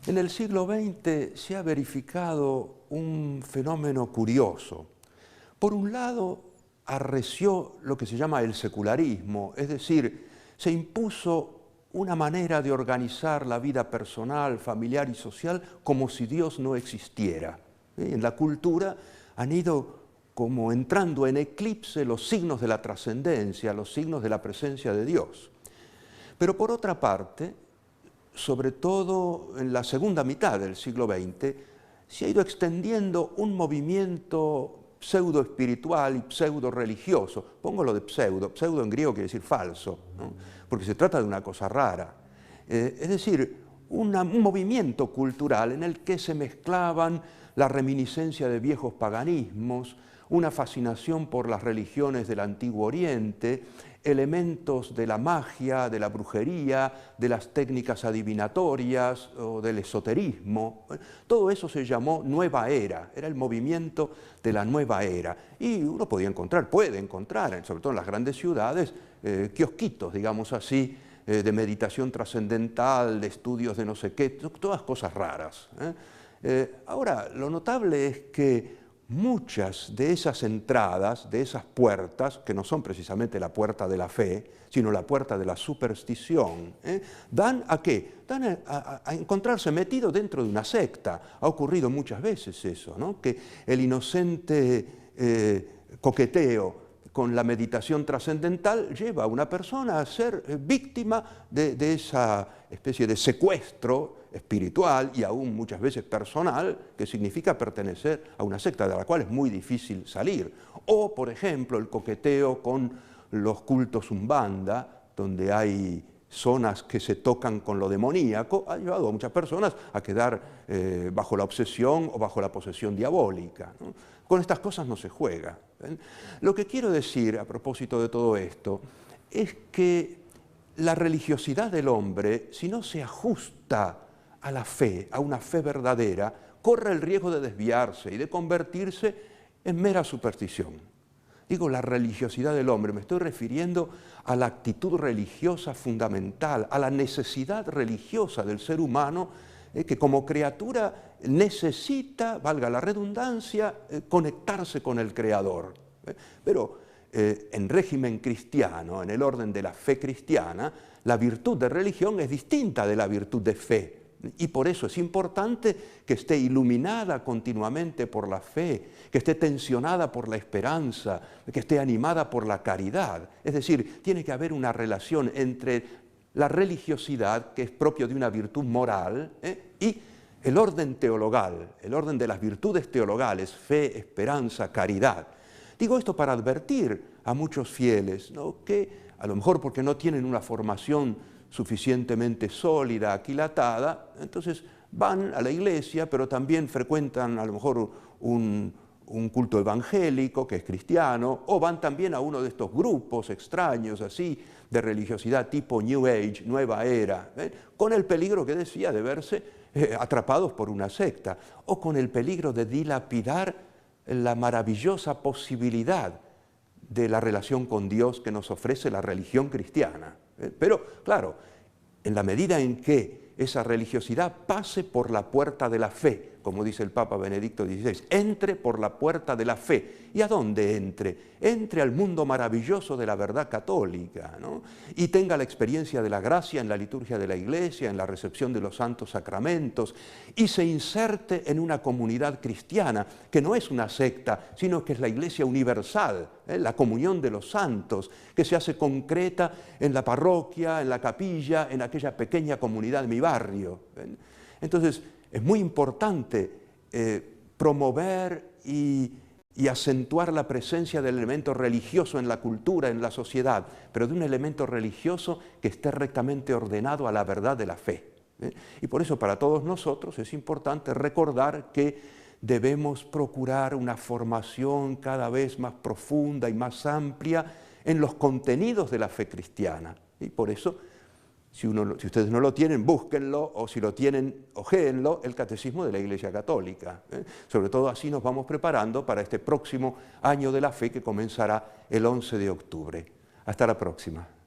En el siglo XX se ha verificado un fenómeno curioso. Por un lado, arreció lo que se llama el secularismo, es decir, se impuso una manera de organizar la vida personal, familiar y social como si Dios no existiera. En la cultura han ido como entrando en eclipse los signos de la trascendencia, los signos de la presencia de Dios. Pero por otra parte, sobre todo en la segunda mitad del siglo XX, se ha ido extendiendo un movimiento pseudo-espiritual y pseudo-religioso. Pongo lo de pseudo. Pseudo en griego quiere decir falso, ¿no? Porque se trata de una cosa rara. Es decir, un movimiento cultural en el que se mezclaban la reminiscencia de viejos paganismos, una fascinación por las religiones del Antiguo Oriente, elementos de la magia, de la brujería, de las técnicas adivinatorias o del esoterismo. Todo eso se llamó Nueva Era, era el movimiento de la Nueva Era. Y uno puede encontrar, sobre todo en las grandes ciudades, kiosquitos, digamos así, de meditación trascendental, de estudios de no sé qué, todas cosas raras. Ahora, lo notable es que muchas de esas entradas, de esas puertas, que no son precisamente la puerta de la fe, sino la puerta de la superstición, ¿dan a qué? Dan a encontrarse metido dentro de una secta. Ha ocurrido muchas veces eso, ¿no? Que el inocente coqueteo con la meditación trascendental lleva a una persona a ser víctima de esa especie de secuestro espiritual y aún muchas veces personal, que significa pertenecer a una secta de la cual es muy difícil salir. O, por ejemplo, el coqueteo con los cultos umbanda, donde hay zonas que se tocan con lo demoníaco, ha llevado a muchas personas a quedar bajo la obsesión o bajo la posesión diabólica, ¿no? Con estas cosas no se juega. ¿Ven? Lo que quiero decir a propósito de todo esto es que la religiosidad del hombre, si no se ajusta a la fe, a una fe verdadera, corre el riesgo de desviarse y de convertirse en mera superstición. Digo la religiosidad del hombre, me estoy refiriendo a la actitud religiosa fundamental, a la necesidad religiosa del ser humano, que como criatura necesita, valga la redundancia, conectarse con el Creador. Pero en régimen cristiano, en el orden de la fe cristiana, la virtud de religión es distinta de la virtud de fe. Y por eso es importante que esté iluminada continuamente por la fe, que esté tensionada por la esperanza, que esté animada por la caridad. Es decir, tiene que haber una relación entre la religiosidad, que es propio de una virtud moral, y el orden teologal, el orden de las virtudes teologales, fe, esperanza, caridad. Digo esto para advertir a muchos fieles, ¿no?, que a lo mejor porque no tienen una formación suficientemente sólida, aquilatada, entonces van a la iglesia, pero también frecuentan a lo mejor un culto evangélico, que es cristiano, o van también a uno de estos grupos extraños, así, de religiosidad tipo New Age, Nueva Era, con el peligro que decía de verse atrapados por una secta, o con el peligro de dilapidar la maravillosa posibilidad de la relación con Dios que nos ofrece la religión cristiana. Pero, claro, en la medida en que esa religiosidad pase por la puerta de la fe, como dice el Papa Benedicto XVI, entre por la puerta de la fe. ¿Y a dónde entre? Entre al mundo maravilloso de la verdad católica, ¿no? Y tenga la experiencia de la gracia en la liturgia de la Iglesia, en la recepción de los santos sacramentos, y se inserte en una comunidad cristiana, que no es una secta, sino que es la Iglesia universal, la comunión de los santos, que se hace concreta en la parroquia, en la capilla, en aquella pequeña comunidad de mi barrio. Entonces, es muy importante promover y acentuar la presencia del elemento religioso en la cultura, en la sociedad, pero de un elemento religioso que esté rectamente ordenado a la verdad de la fe. Y por eso para todos nosotros es importante recordar que debemos procurar una formación cada vez más profunda y más amplia en los contenidos de la fe cristiana. Y por eso, si ustedes no lo tienen, búsquenlo, o si lo tienen, ojéenlo, el Catecismo de la Iglesia Católica. Sobre todo así nos vamos preparando para este próximo año de la fe que comenzará el 11 de octubre. Hasta la próxima.